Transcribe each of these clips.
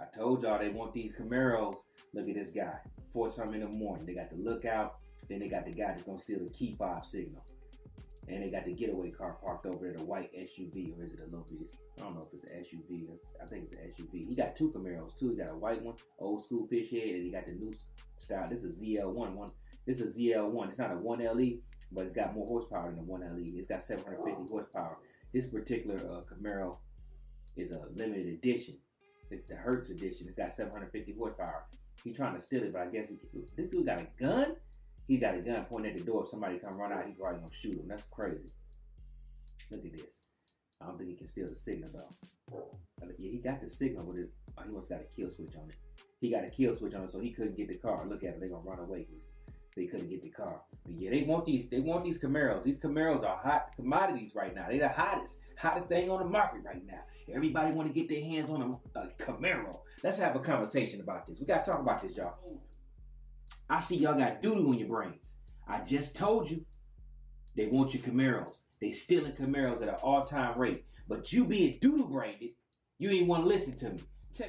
I told y'all they want these Camaros. Look at this guy. 4 something in the morning. They got the lookout. Then they got the guy that's gonna steal the key fob signal. And they got the getaway car parked over there, the white SUV, or is it a little bit? I don't know if it's an SUV. I think it's an SUV. He got 2 Camaros too. He got a white one, old school fish head, and he got the new style. This is ZL1. This is ZL1. It's not a 1LE, but it's got more horsepower than the 1LE. It's got 750 horsepower. This particular Camaro is a limited edition. It's the Hertz edition. It's got 750 horsepower. He's trying to steal it, but I guess this dude got a gun. He's got a gun pointing at the door. If somebody come run out, he's probably gonna shoot him. That's crazy. Look at this. I don't think he can steal the signal though. Yeah, he got the signal with it. Oh, he must got a kill switch on it. He got a kill switch on it, so he couldn't get the car. Look at it. They're gonna run away because they couldn't get the car. But yeah, they want these Camaros. These Camaros are hot commodities right now. They're the hottest thing on the market right now. Everybody want to get their hands on a Camaro. Let's have a conversation about this. We gotta talk about this, y'all. I see y'all got doo-doo in your brains. I just told you they want your Camaros. They stealing Camaros at an all-time rate. But you being doo-doo brained, you ain't want to listen to me.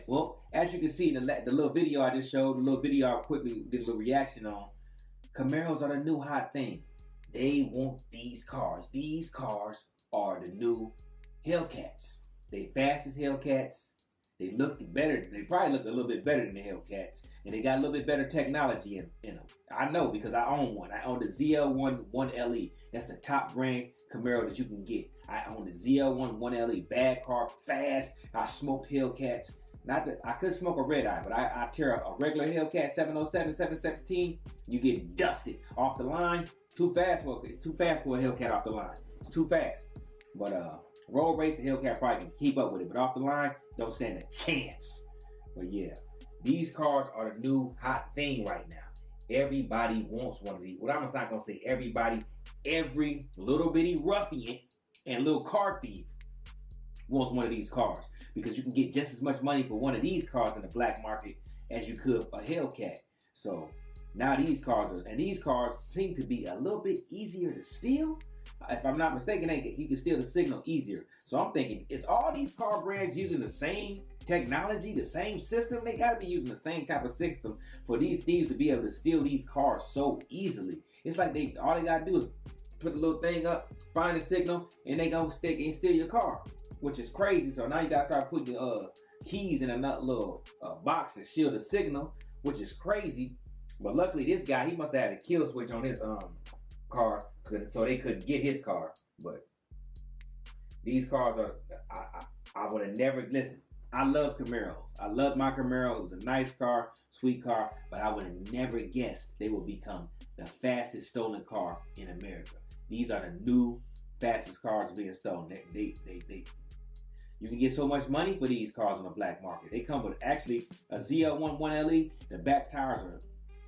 Well, as you can see in the little video I just showed, the little video I quickly did a little reaction on, Camaros are the new hot thing. They want these cars. These cars are the new Hellcats. They fast as Hellcats. They look better. They probably look a little bit better than the Hellcats. And they got a little bit better technology in them. I know because I own one. I own the ZL1 1LE. That's the top brand Camaro that you can get. I own the ZL1 1LE. Bad car, fast. I smoked Hellcats. Not that I could smoke a red eye, but I tear a regular Hellcat 707, 717. You get dusted off the line. Too fast for a Hellcat off the line. It's too fast. But road race, the Hellcat probably can keep up with it, but off the line, don't stand a chance. But yeah, these cars are the new hot thing right now. Everybody wants one of these. Well, I'm not gonna say everybody. Every little bitty ruffian and little car thief wants one of these cars because you can get just as much money for one of these cars in the black market as you could a Hellcat. So now these cars seem to be a little bit easier to steal. If I'm not mistaken, you can steal the signal easier. So I'm thinking, is all these car brands using the same technology, the same system? They gotta be using the same type of system for these thieves to be able to steal these cars so easily. It's like all they gotta do is put a little thing up, find a signal, and they gonna stick and steal your car, which is crazy. So now you gotta start putting your keys in another little box to shield the signal, which is crazy. But luckily this guy, he must have had a kill switch on his car so they couldn't get his car. But these cars are, I would have never, listen, I love Camaros. I love my Camaro. It was a nice car, sweet car, but I would have never guessed they would become the fastest stolen car in America. These are the new fastest cars being stolen. You can get so much money for these cars on the black market. They come with actually a ZL1 1LE. The back tires are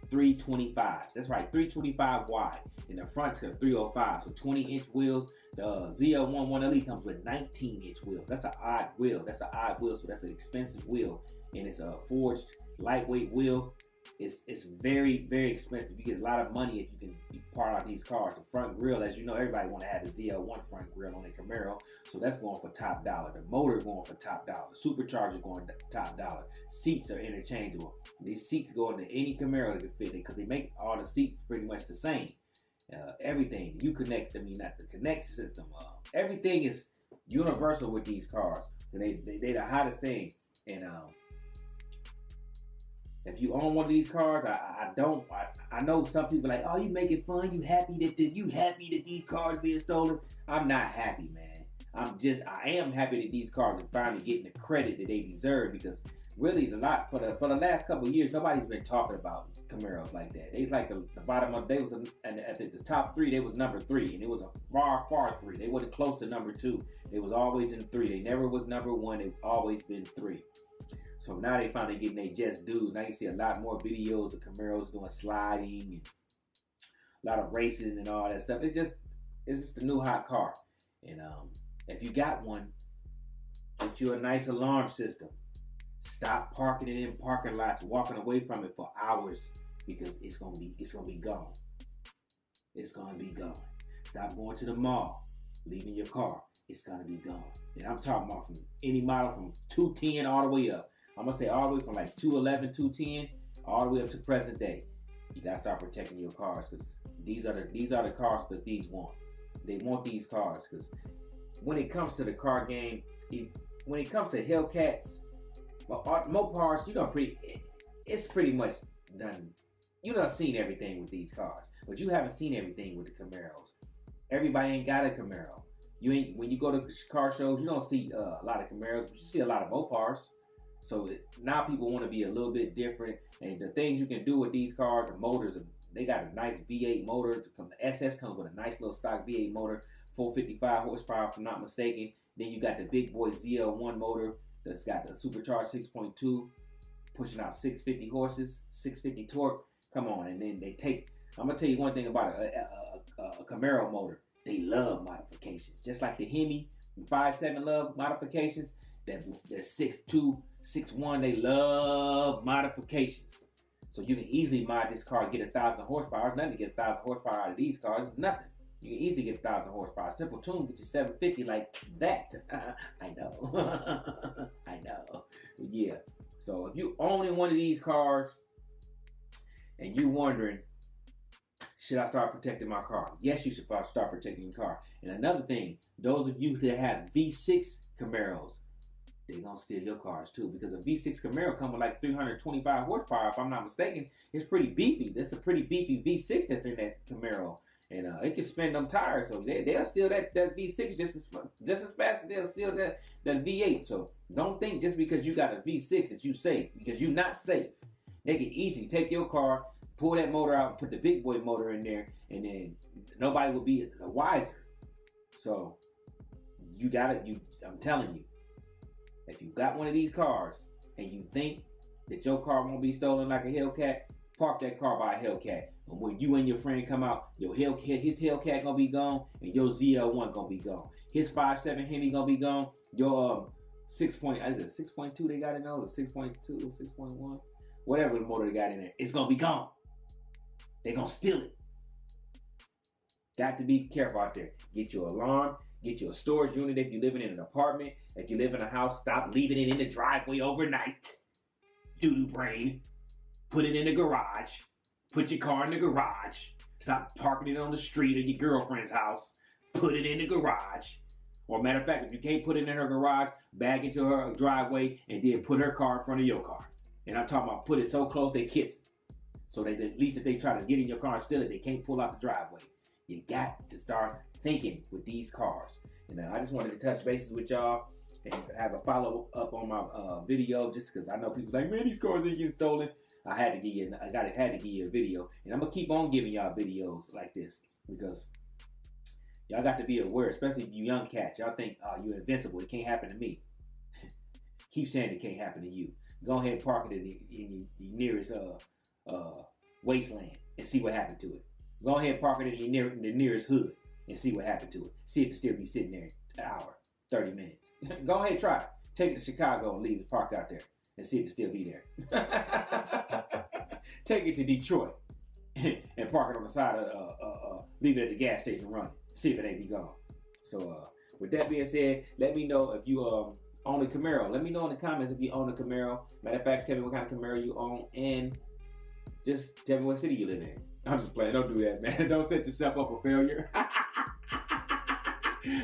325s. That's right, 325 wide. And the front's got 305. So 20-inch wheels. The ZL1 1LE comes with 19-inch wheels. That's an odd wheel. So that's an expensive wheel. And it's a forged lightweight wheel. It's very, very expensive. You get a lot of money if you can part out these cars. The front grille, as you know, everybody want to have the ZL1 front grille on a Camaro. So that's going for top dollar. The motor going for top dollar. Supercharger going top dollar. Seats are interchangeable. These seats go into any Camaro that can fit it because they make all the seats pretty much the same. Everything. The not the connect system. Everything is universal with these cars. They the hottest thing. And if you own one of these cars, I know some people are like, oh, you making fun? You happy that these cars being stolen? I'm not happy, man. I am happy that these cars are finally getting the credit that they deserve, because really for the last couple of years, nobody's been talking about Camaros like that. They was like the bottom of, they was at the top 3, they was number 3, and it was a far 3. They wasn't close to number 2. They was always in 3. They never was number 1. They've always been 3. So now they finally getting their just dues. Now you see a lot more videos of Camaros doing sliding and a lot of racing and all that stuff. It's just a new hot car. And if you got one, get you a nice alarm system. Stop parking it in parking lots, walking away from it for hours, because it's gonna be gone. It's gonna be gone. Stop going to the mall, leaving your car. It's gonna be gone. And I'm talking about from any model from 210 all the way up. I'm gonna say all the way from like 211, 210, all the way up to present day. You gotta start protecting your cars, because these are the cars the thieves want. They want these cars, because when it comes to the car game, when it comes to Hellcats, MOPARs, it's pretty much done. You done seen everything with these cars, but you haven't seen everything with the Camaros. Everybody ain't got a Camaro. When you go to car shows, you don't see a lot of Camaros, but you see a lot of MOPARs. So now people want to be a little bit different, and the things you can do with these cars, the motors, they got a nice V8 motor. The SS comes with a nice little stock V8 motor, 455 horsepower, if I'm not mistaken. Then you got the big boy ZL1 motor that's got the supercharged 6.2, pushing out 650 horses, 650 torque. Come on, and then I'm gonna tell you one thing about a Camaro motor. They love modifications, just like the Hemi 5.7 love modifications. That 6.2, 6.1, they love modifications. So you can easily mod this car, get 1,000 horsepower. It's nothing to get 1,000 horsepower out of these cars. It's nothing. You can easily get 1,000 horsepower. Simple tune get you 750 like that. I know. I know. Yeah. So if you owning one of these cars and you wondering, should I start protecting my car? Yes, you should start protecting your car. And another thing, those of you that have V6 Camaros, they're going to steal your cars too, because a V6 Camaro comes with like 325 horsepower, if I'm not mistaken. It's pretty beefy. That's a pretty beefy V6 that's in that Camaro. And it can spin them tires, so they'll steal that V6 just as fast as they'll steal that V8. So don't think just because you got a V6 that you safe, because you're not safe. They can easily take your car, pull that motor out, and put the big boy motor in there, and then nobody will be the wiser. So I'm telling you, if you got one of these cars and you think that your car won't be stolen like a Hellcat, park that car by a Hellcat. And when you and your friend come out, his Hellcat gonna be gone, and your ZL1 gonna be gone. His 5.7 Hemi gonna be gone. Your 6.2 they got in there, or 6.2, 6.1, whatever the motor they got in there, it's gonna be gone. They're gonna steal it. Got to be careful out there. Get your alarm. Get you a storage unit if you're living in an apartment. If you live in a house, stop leaving it in the driveway overnight. Doo-doo brain. Put it in the garage. Put your car in the garage. Stop parking it on the street or your girlfriend's house. Put it in the garage. Or matter of fact, if you can't put it in her garage, bag into her driveway and then put her car in front of your car. And I'm talking about put it so close they kiss it. So that at least if they try to get in your car and steal it, they can't pull out the driveway. You got to start thinking with these cars. And I just wanted to touch bases with y'all and have a follow up on my video, just because I know people like, man, these cars ain't getting stolen. I had to give you a video, and I'm gonna keep on giving y'all videos like this, because y'all got to be aware, especially you young cats. Y'all think, oh, you're invincible, it can't happen to me. Keep saying it can't happen to you. Go ahead and park it in the nearest wasteland and see what happened to it. Go ahead and park it in the nearest hood and see what happened to it. See if it still be sitting there an hour, 30 minutes. Go ahead and try it. Take it to Chicago and leave it parked out there and see if it still be there. Take it to Detroit and park it on the side of, leave it at the gas station running. See if it ain't be gone. So with that being said, let me know if you own a Camaro. Let me know in the comments if you own a Camaro. Matter of fact, tell me what kind of Camaro you own, and just tell me what city you live in. I'm just playing. Don't do that, man. Don't set yourself up for failure.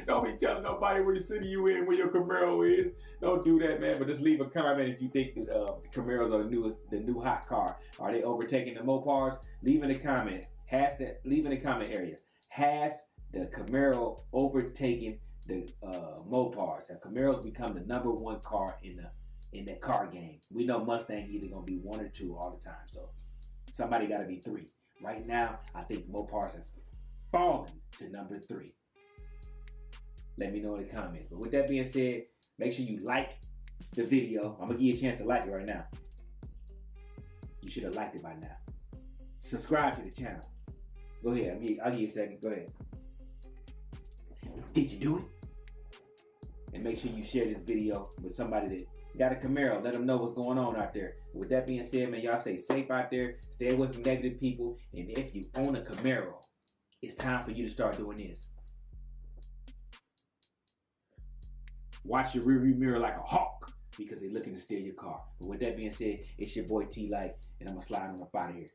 Don't be telling nobody what city you in, where your Camaro is. Don't do that, man. But just leave a comment if you think that the Camaros are the new hot car. Are they overtaking the MOPARs? Leave in the comment. Leave in the comment area. Has the Camaro overtaken the MOPARs? Have Camaros become the #1 car in the car game? We know Mustang either gonna be 1 or 2 all the time. So somebody got to be 3. Right now, I think MOPARs have fallen to #3. Let me know in the comments. But with that being said, make sure you like the video. I'm going to give you a chance to like it right now. You should have liked it by now. Subscribe to the channel. Go ahead. I'll give you a second. Go ahead. Did you do it? And make sure you share this video with somebody that got a Camaro. Let them know what's going on out there. With that being said, man, y'all stay safe out there. Stay away from negative people. And if you own a Camaro, it's time for you to start doing this. Watch your rearview mirror like a hawk. because they're looking to steal your car. But with that being said, it's your boy T-Light, and I'm going to slide on up out of here.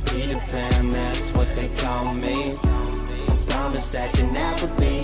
Peter Pan, that's what they call me. I promise that you'll never be